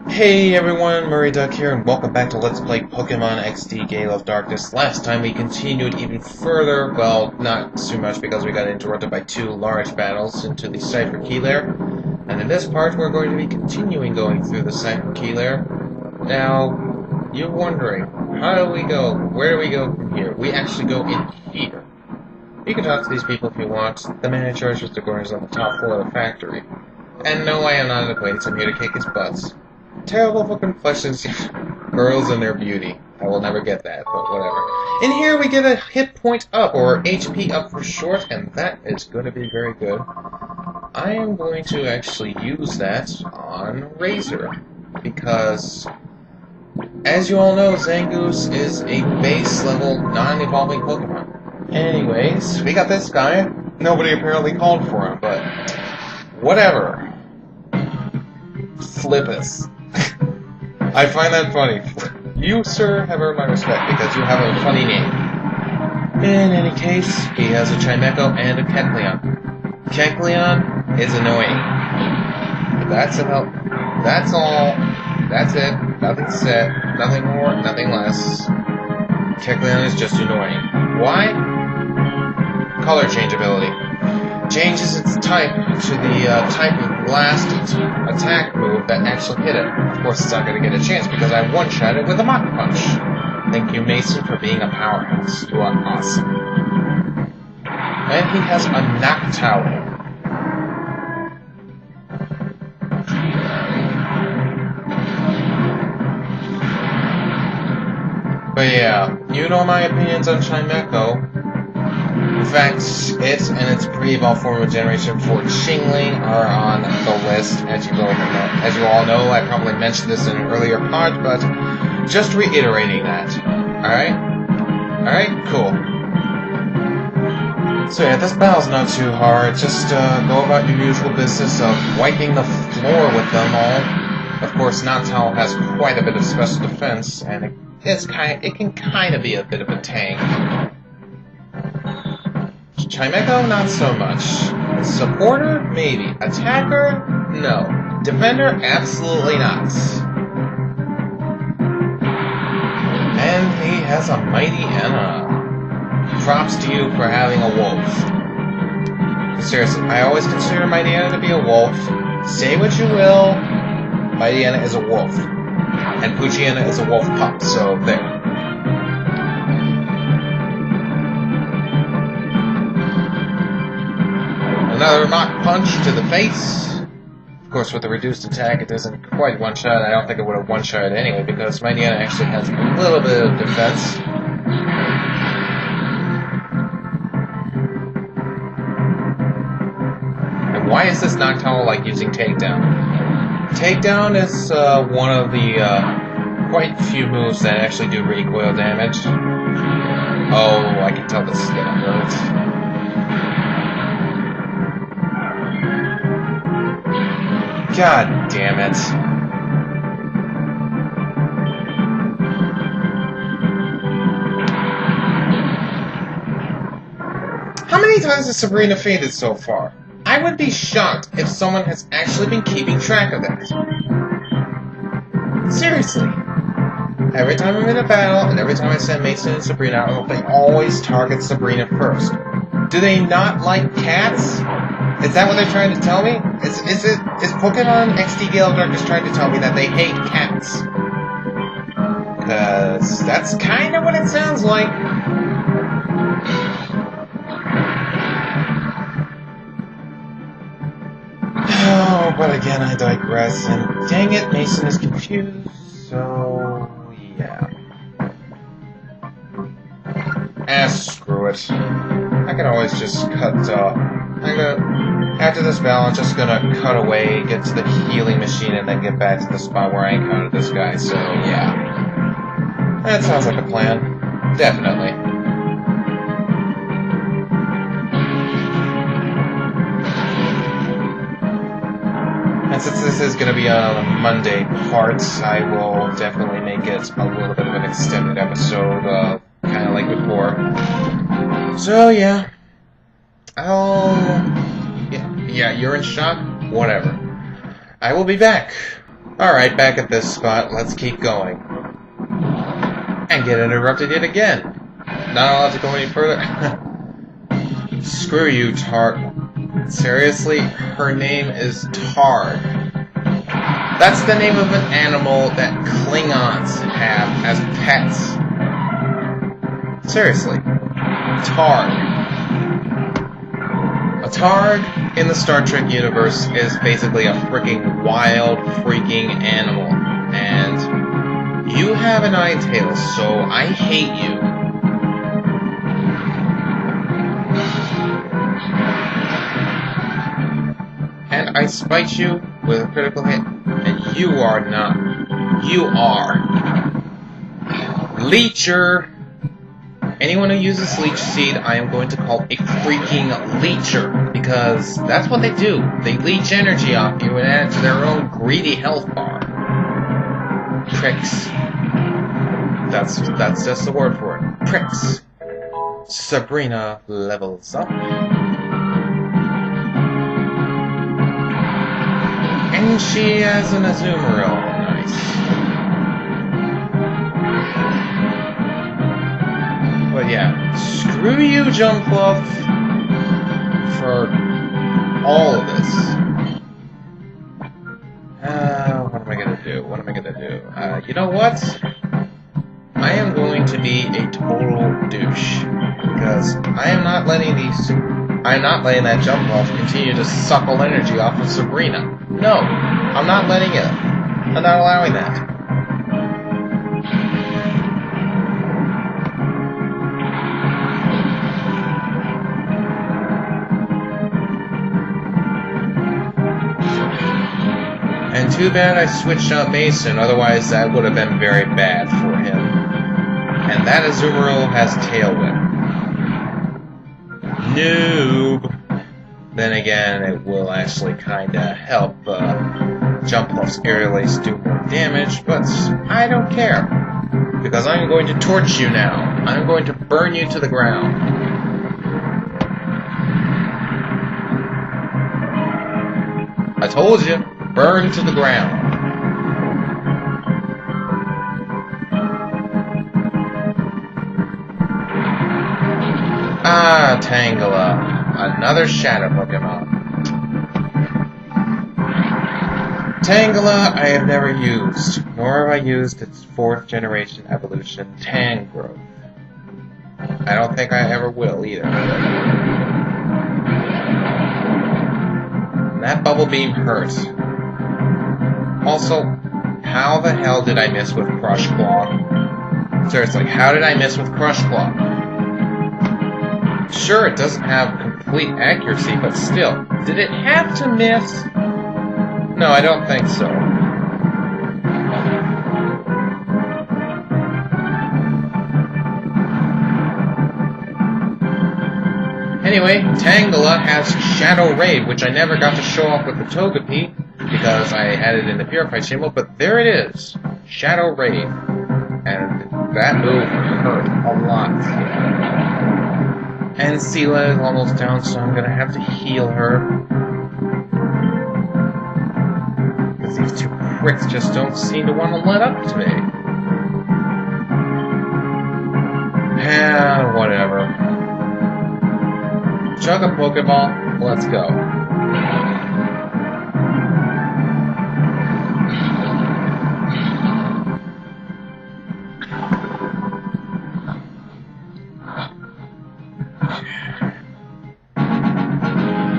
Hey everyone, Murray Duck here, and welcome back to Let's Play Pokemon XD Gale of Darkness. Last time we continued even further, well, not too much because we got interrupted by two large battles into the Cipher Key Lair. And in this part, we're going to be continuing going through the Cipher Key Lair. Now, you're wondering, how do we go? Where do we go from here? We actually go in here. You can talk to these people if you want. The man in charge of the Gorn is on the top floor of the factory. And no, I am not an acquaintance, I'm here to kick his butts. Terrible fucking questions. Girls and their beauty. I will never get that, but whatever. In here we get a hit point up, or HP up for short, and that is going to be very good. I am going to actually use that on Razor, because, as you all know, Zangoose is a base-level, non-evolving Pokemon. Anyways, we got this guy. Nobody apparently called for him, but whatever. Flippus. I find that funny. You, sir, have earned my respect because you have a funny name. In any case, he has a Chimecho and a Kecleon. Kecleon is annoying. That's about. That's all. That's it. Nothing said. Nothing more. Nothing less. Kecleon is just annoying. Why? Color change ability. Changes its type to the type of last attack move that actually hit it. Of course, it's not going to get a chance because I one-shot it with a Mach Punch. Thank you, Mason, for being a powerhouse. You are awesome. And he has a Noctowl. But yeah, you know my opinions on Chimecho. In fact, it and its pre-evolved form of generation for Chingling are on the list, as you all know. I probably mentioned this in an earlier part, but just reiterating that. Alright? Alright? Cool. So yeah, this battle's not too hard. Just go about your usual business of wiping the floor with them all. Of course, Noctowl has quite a bit of special defense, and it can kind of be a bit of a tank. Chimecho, not so much. Supporter? Maybe. Attacker? No. Defender? Absolutely not. And he has a Mighty Enna. Props to you for having a wolf. Seriously, I always consider Mighty Enna to be a wolf. Say what you will, Mighty Enna is a wolf. And Poochyena is a wolf pup, so there. Another Mach Punch to the face. Of course, with the reduced attack, it doesn't quite one-shot. I don't think it would have one-shot anyway, because Mighty Enna actually has a little bit of defense. And why is this Noctowl like using Takedown? Takedown is one of the quite few moves that actually do recoil damage. Oh, I can tell this is gonna hurt. God damn it. How many times has Sabrina fainted so far? I would be shocked if someone has actually been keeping track of that. Seriously. Every time I'm in a battle, and every time I send Mason and Sabrina out, they always target Sabrina first. Do they not like cats? Is that what they're trying to tell me? Is Pokemon XD Gale of Darkness trying to tell me that they hate cats? Because that's kind of what it sounds like. Oh, but again, I digress, and dang it, Mason is confused, so yeah. Screw it. I can always just cut, after this battle, I'm just gonna cut Away, get to the healing machine, and then get back to the spot where I encountered this guy, so yeah. That sounds like a plan. Definitely. And since this is gonna be on a Monday part, I will definitely make it a little bit of an extended episode, kinda like before. So yeah. Yeah, you're in shock? Whatever. I will be back. Alright, back at this spot. Let's keep going. And get interrupted yet again. Not allowed to go any further. Screw you, Tart. Seriously? Her name is Tard. That's the name of an animal that Klingons have as pets. Seriously. Tard. A Tard in the Star Trek universe is basically a freaking wild, freaking animal. And you have an eye tail, so I hate you. And I spite you with a critical hit, and you are not. You are. Leecher! Anyone who uses Leech Seed, I am going to call a freaking Leecher, because that's what they do. They leech energy off you and add it to their own greedy health bar. Pricks. That's just the word for it. Pricks. Sabrina levels up. And she has an Azumarill. Nice. But yeah, screw you, Jumpluff, for all of this. What am I gonna do? What am I gonna do? You know what? I am going to be a total douche. Because I am not letting that Jumpluff continue to suckle energy off of Sabrina. No, I'm not letting it. I'm not allowing that. And too bad I switched out Mason, otherwise that would have been very bad for him. And that Azumarill has Tail Whip. Noob! Then again, it will actually kinda help Jumpluff's Aerial Ace do more damage, but I don't care. Because I'm going to torch you now. I'm going to burn you to the ground. I told you! Burn to the ground. Ah, Tangela. Another Shadow Pokemon. Tangela I have never used, nor have I used its 4th generation evolution, Tangrowth. I don't think I ever will either. And that Bubble Beam hurt. Also, how the hell did I miss with Crush Claw? Seriously, how did I miss with Crush Claw? Sure, it doesn't have complete accuracy, but still, did it have to miss? No, I don't think so. Anyway, Tangela has Shadow Raid, which I never got to show off with the Togepi, because I had it in the Purified Chamber, but there it is. Shadow Raid. And that move hurt a lot. And Seela is almost down, so I'm gonna have to heal her. Because these two pricks just don't seem to want to let up to me. Whatever. Chug a Pokeball, let's go.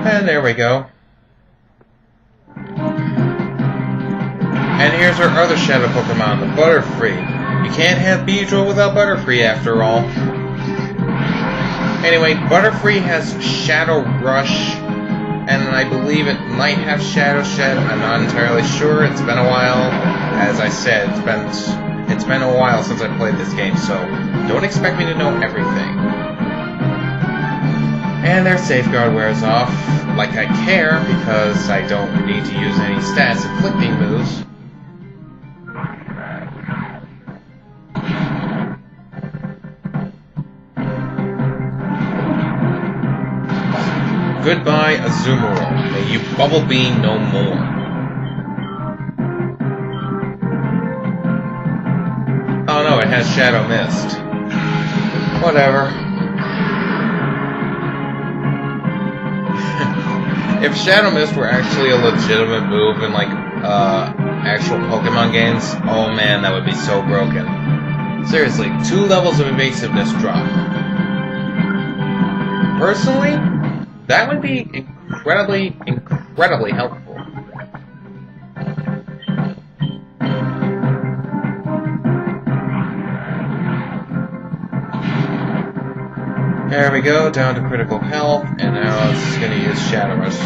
And there we go. And here's our other Shadow Pokemon, the Butterfree. You can't have Beedrill without Butterfree after all. Anyway, Butterfree has Shadow Rush, and I believe it might have Shadow Shed. I'm not entirely sure. It's been a while. As I said, it's been a while since I played this game, so don't expect me to know everything. And their Safeguard wears off. Like I care, because I don't need to use any stats inflicting moves. Goodbye, Azumarill. May you Bubble Beam no more. has Shadow Mist. Whatever. If Shadow Mist were actually a legitimate move in, like, actual Pokemon games, oh man, that would be so broken. Seriously, 2 levels of evasiveness drop. Personally, that would be incredibly, incredibly helpful. There we go, down to critical health, and now it's gonna use Shadow Rush.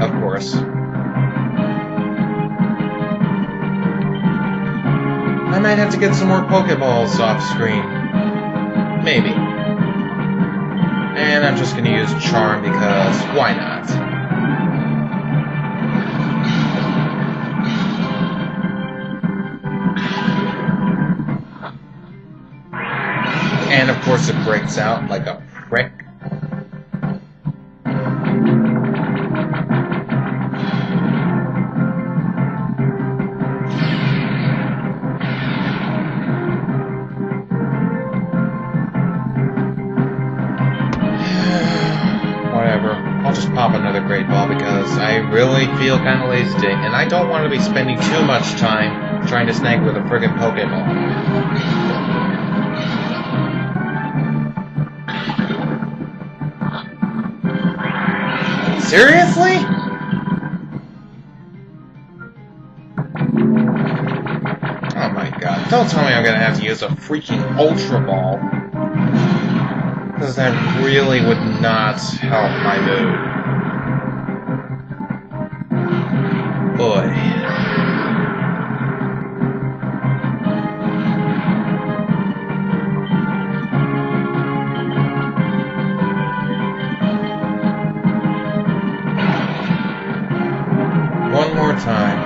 Of course. I might have to get some more Pokeballs off screen. Maybe. And I'm just gonna use Charm because why not? And of course it breaks out like a prick. Whatever. I'll just pop another Great Ball because I really feel kind of lazy today, and I don't want to be spending too much time trying to snag with a friggin' Pokeball. Seriously? Oh my god. Don't tell me I'm gonna have to use a freaking Ultra Ball. Because that really would not help my mood. Boy. One more time.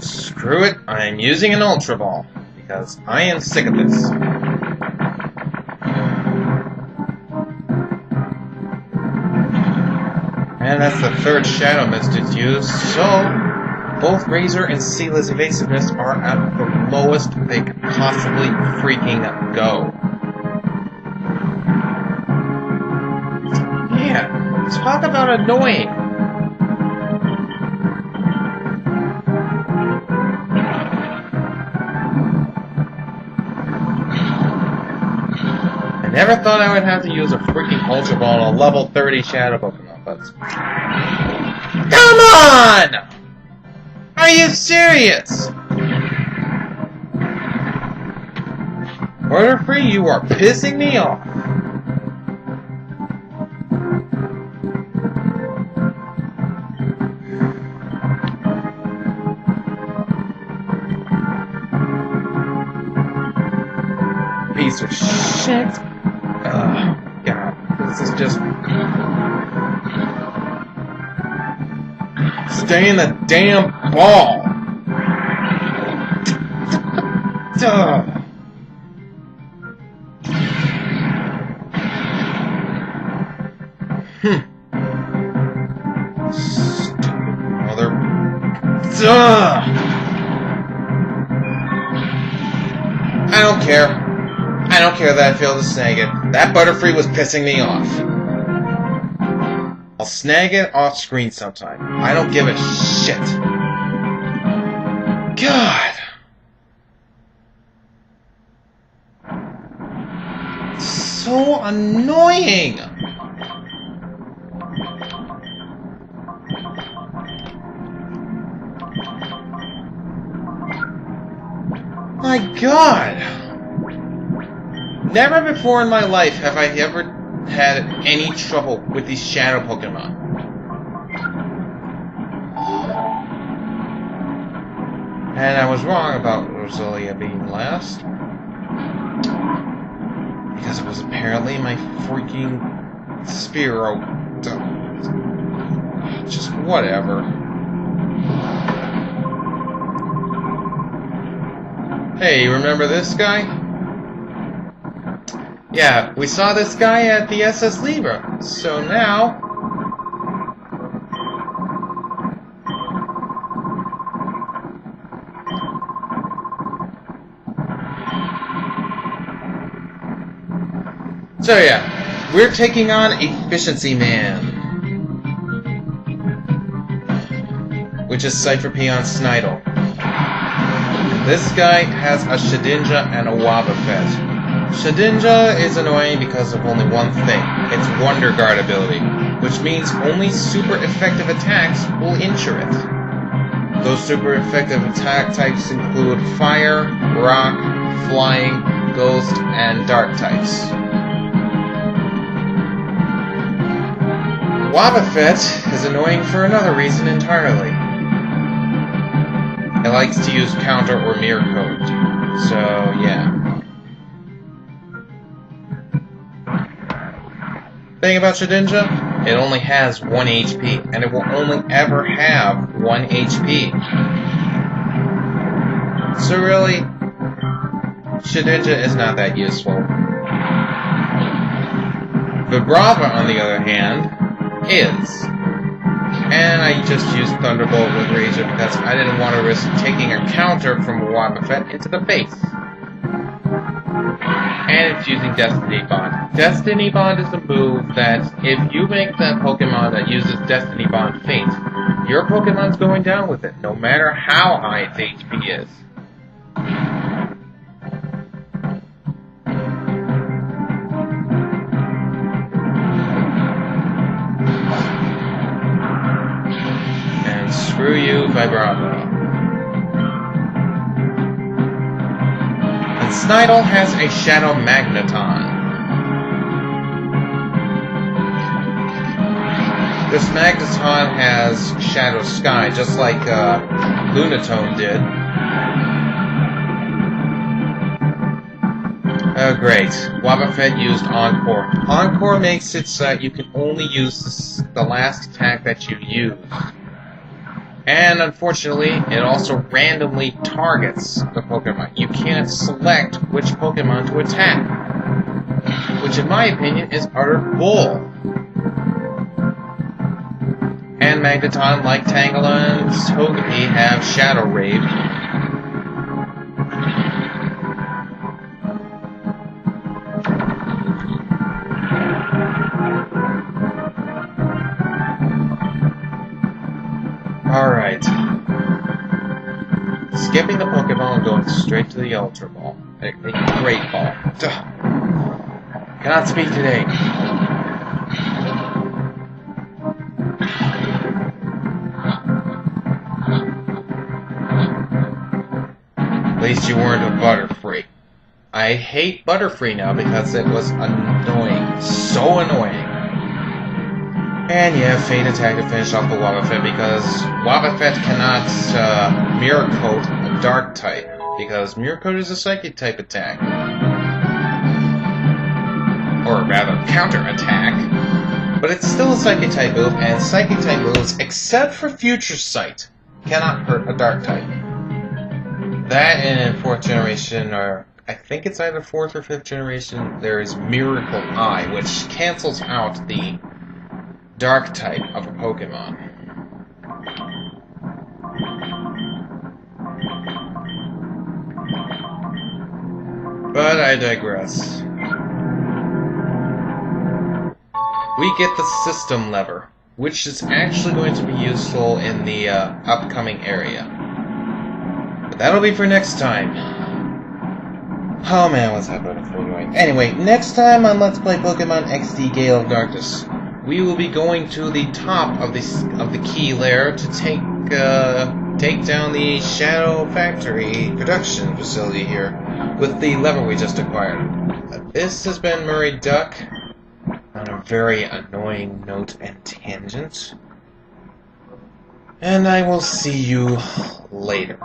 Screw it, I am using an Ultra Ball, because I am sick of this. And that's the 3rd Shadow Mist it's used, so both Razor and Seala's evasiveness are at the lowest they could possibly freaking go. Yeah, talk about annoying. I never thought I would have to use a freaking Ultra Ball on a level 30 Shadow Pokemon, but... Come on! Are you serious? Butterfree, you are pissing me off. Piece of shit. God, this is just... Stay in the damn ball! Duh. Stupid mother... Duh. I don't care. I don't care that I failed to snag it. That Butterfree was pissing me off. I'll snag it off screen sometime. I don't give a shit. God. So annoying. My God. Never before in my life have I ever had any trouble with these shadow Pokemon. And I was wrong about Roselia being last. Because it was apparently my freaking Spearow. Just whatever. Hey, remember this guy? Yeah, we saw this guy at the SS Libra, so now So yeah, we're taking on Efficiency Man, which is Cipher Peon Snidle. This guy has a Shedinja and a Wobbuffet. Shedinja is annoying because of only one thing, its Wonder Guard ability, which means only super effective attacks will injure it. Those super effective attack types include Fire, Rock, Flying, Ghost, and Dark types. Wobbuffet is annoying for another reason entirely. It likes to use Counter or Mirror Code, so yeah. Thing about Shedinja, it only has 1 HP, and it will only ever have 1 HP. So really, Shedinja is not that useful. Vibrava, on the other hand, is. And I just used Thunderbolt with Razor because I didn't want to risk taking a counter from a Wobbuffet into the face. And it's using Destiny Bond. Destiny Bond is a move that, if you make that Pokemon that uses Destiny Bond faint, your Pokemon's going down with it, no matter how high its HP is. And screw you, Vibrava. Snidle has a Shadow Magneton. This Magneton has Shadow Sky, just like Lunatone did. Oh great, Wobbuffet used Encore. Encore makes it so that you can only use the last attack that you use. And unfortunately, it also randomly targets the Pokemon. You can't select which Pokemon to attack, which in my opinion is utter bull. And Magneton, like Tangela and Togepi, have Shadow Rave. Alright. Skipping the Pokeball and going straight to the Ultra Ball. A Great Ball. Duh. Cannot speak today. At least you weren't a Butterfree. I hate Butterfree now because it was annoying. So annoying. And yeah, Fate Attack to finish off the Wobbuffet because Wobbuffet cannot Mirror Coat a Dark type because Mirror Coat is a Psychic type attack. Or rather, Counter Attack. But it's still a Psychic type move, and Psychic type moves, except for Future Sight, cannot hurt a Dark type. That and in 4th generation, or I think it's either 4th or 5th generation, there is Miracle Eye, which cancels out the Dark type of a Pokemon. But I digress. We get the System Lever, which is actually going to be useful in the upcoming area. But that'll be for next time. Oh man, what's that Butterfree doing? Anyway, next time on Let's Play Pokemon XD Gale of Darkness, we will be going to the top of the key lair to take down the Shadow Factory production facility here with the lever we just acquired. This has been Murray Duck on a very annoying note and tangent, and I will see you later.